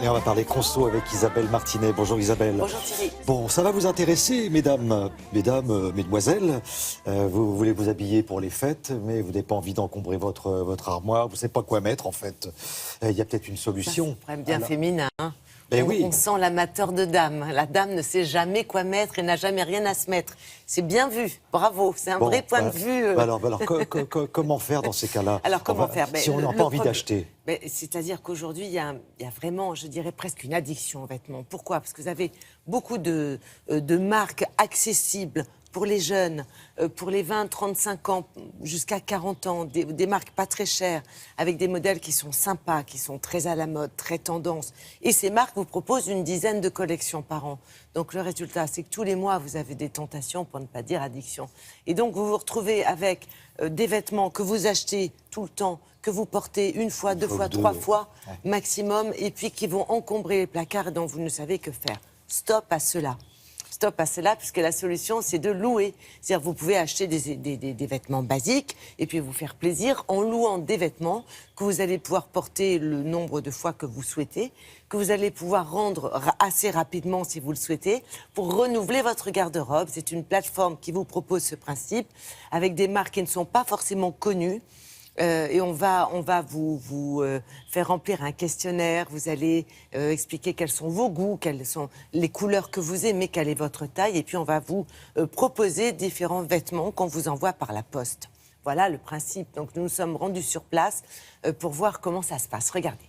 Et on va parler conso avec Isabelle Martinet. Bonjour Isabelle. Bonjour Thierry. Bon, ça va vous intéresser, mesdemoiselles. Vous voulez vous habiller pour les fêtes, mais vous n'avez pas envie d'encombrer votre armoire. Vous ne savez pas quoi mettre en fait. Il y a peut-être une solution. C'est bien féminin. Hein. Oui. On sent l'amateur de dames. La dame ne sait jamais quoi mettre et n'a jamais rien à se mettre. C'est bien vu. Bravo. C'est un vrai point de vue. Alors comment faire dans ces cas-là? Alors comment faire si on n'a pas envie d'acheter. C'est-à-dire qu'aujourd'hui, il y a vraiment, je dirais, presque une addiction aux vêtements. Pourquoi? Parce que vous avez beaucoup de marques accessibles pour les jeunes, pour les 20, 35 ans, jusqu'à 40 ans, des marques pas très chères, avec des modèles qui sont sympas, qui sont très à la mode, très tendance. Et ces marques vous proposent une dizaine de collections par an. Donc le résultat, c'est que tous les mois, vous avez des tentations, pour ne pas dire addiction. Et donc vous vous retrouvez avec des vêtements que vous achetez tout le temps, que vous portez une fois, deux fois, trois fois maximum, et puis qui vont encombrer les placards dont vous ne savez que faire. Stop à cela. Stop à cela, puisque la solution, c'est de louer. C'est-à-dire vous pouvez acheter des vêtements basiques et puis vous faire plaisir en louant des vêtements que vous allez pouvoir porter le nombre de fois que vous souhaitez, que vous allez pouvoir rendre assez rapidement si vous le souhaitez, pour renouveler votre garde-robe. C'est une plateforme qui vous propose ce principe, avec des marques qui ne sont pas forcément connues. Et on va vous faire remplir un questionnaire. Vous allez expliquer quels sont vos goûts, quelles sont les couleurs que vous aimez, quelle est votre taille. Et puis on va vous proposer différents vêtements qu'on vous envoie par la poste. Voilà le principe. Donc nous nous sommes rendus sur place pour voir comment ça se passe. Regardez.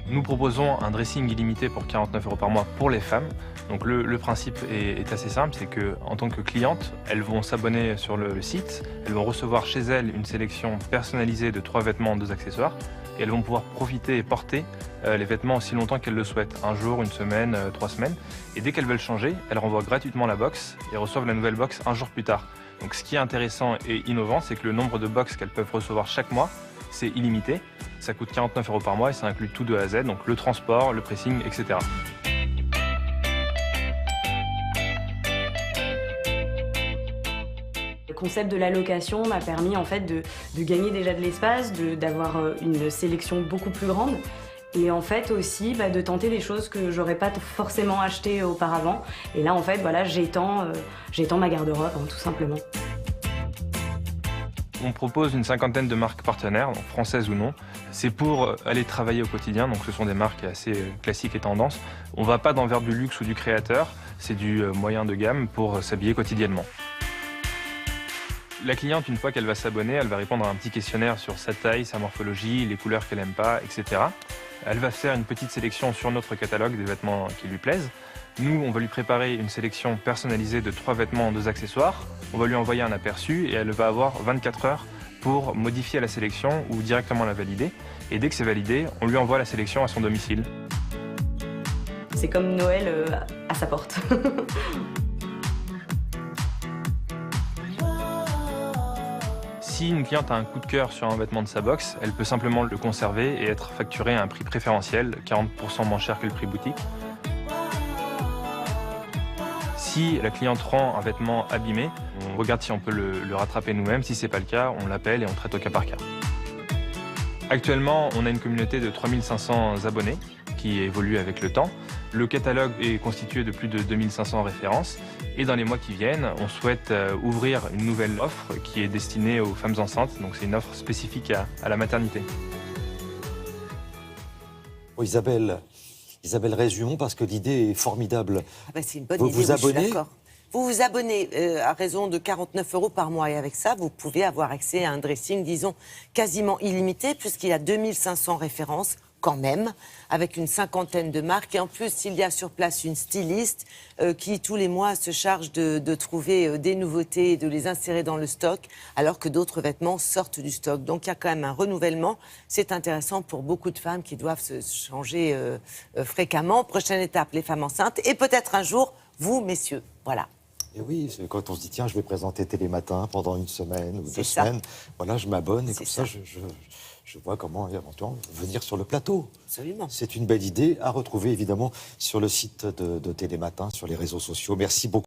Nous proposons un dressing illimité pour 49 € par mois pour les femmes. Donc le principe est assez simple, c'est qu'en tant que cliente, elles vont s'abonner sur le site, elles vont recevoir chez elles une sélection personnalisée de 3 vêtements, 2 accessoires, et elles vont pouvoir profiter et porter les vêtements aussi longtemps qu'elles le souhaitent, un jour, une semaine, 3 semaines. Et dès qu'elles veulent changer, elles renvoient gratuitement la box et reçoivent la nouvelle box un jour plus tard. Donc ce qui est intéressant et innovant, c'est que le nombre de box qu'elles peuvent recevoir chaque mois, c'est illimité. Ça coûte 49 € par mois et ça inclut tout de A à Z, donc le transport, le pressing, etc. Le concept de la location m'a permis en fait de gagner déjà de l'espace, d'avoir une sélection beaucoup plus grande et en fait aussi de tenter des choses que j'aurais pas forcément achetées auparavant. Et là en fait voilà, j'étends ma garde-robe tout simplement. On propose une 50aine de marques partenaires, donc françaises ou non. C'est pour aller travailler au quotidien, donc ce sont des marques assez classiques et tendances. On ne va pas dans vers du luxe ou du créateur, c'est du moyen de gamme pour s'habiller quotidiennement. La cliente, une fois qu'elle va s'abonner, elle va répondre à un petit questionnaire sur sa taille, sa morphologie, les couleurs qu'elle n'aime pas, etc. Elle va faire une petite sélection sur notre catalogue des vêtements qui lui plaisent. Nous, on va lui préparer une sélection personnalisée de 3 vêtements, 2 accessoires. On va lui envoyer un aperçu et elle va avoir 24 heures pour modifier la sélection ou directement la valider. Et dès que c'est validé, on lui envoie la sélection à son domicile. C'est comme Noël à sa porte. Si une cliente a un coup de cœur sur un vêtement de sa box, elle peut simplement le conserver et être facturée à un prix préférentiel, 40% moins cher que le prix boutique. Si la cliente rend un vêtement abîmé, on regarde si on peut le rattraper nous-mêmes. Si ce n'est pas le cas, on l'appelle et on traite au cas par cas. Actuellement, on a une communauté de 3500 abonnés qui évolue avec le temps. Le catalogue est constitué de plus de 2500 références. Et dans les mois qui viennent, on souhaite ouvrir une nouvelle offre qui est destinée aux femmes enceintes. Donc c'est une offre spécifique à la maternité. Oh, Isabelle, résumons parce que l'idée est formidable. C'est une bonne vous idée, vous abonnez. je suis d'accord. Vous vous abonnez à raison de 49 € par mois et avec ça, vous pouvez avoir accès à un dressing, disons, quasiment illimité puisqu'il y a 2500 références quand même, avec une 50aine de marques. Et en plus, il y a sur place une styliste qui, tous les mois, se charge de trouver des nouveautés et de les insérer dans le stock, alors que d'autres vêtements sortent du stock. Donc, il y a quand même un renouvellement. C'est intéressant pour beaucoup de femmes qui doivent se changer fréquemment. Prochaine étape, les femmes enceintes. Et peut-être un jour, vous, messieurs. Voilà. Et oui, c'est quand on se dit, tiens, je vais présenter Télématin pendant une semaine ou 2 semaines. Voilà, je m'abonne et comme ça, je vois comment éventuellement venir sur le plateau. Absolument. C'est une belle idée à retrouver évidemment sur le site de Télématin, sur les réseaux sociaux. Merci beaucoup.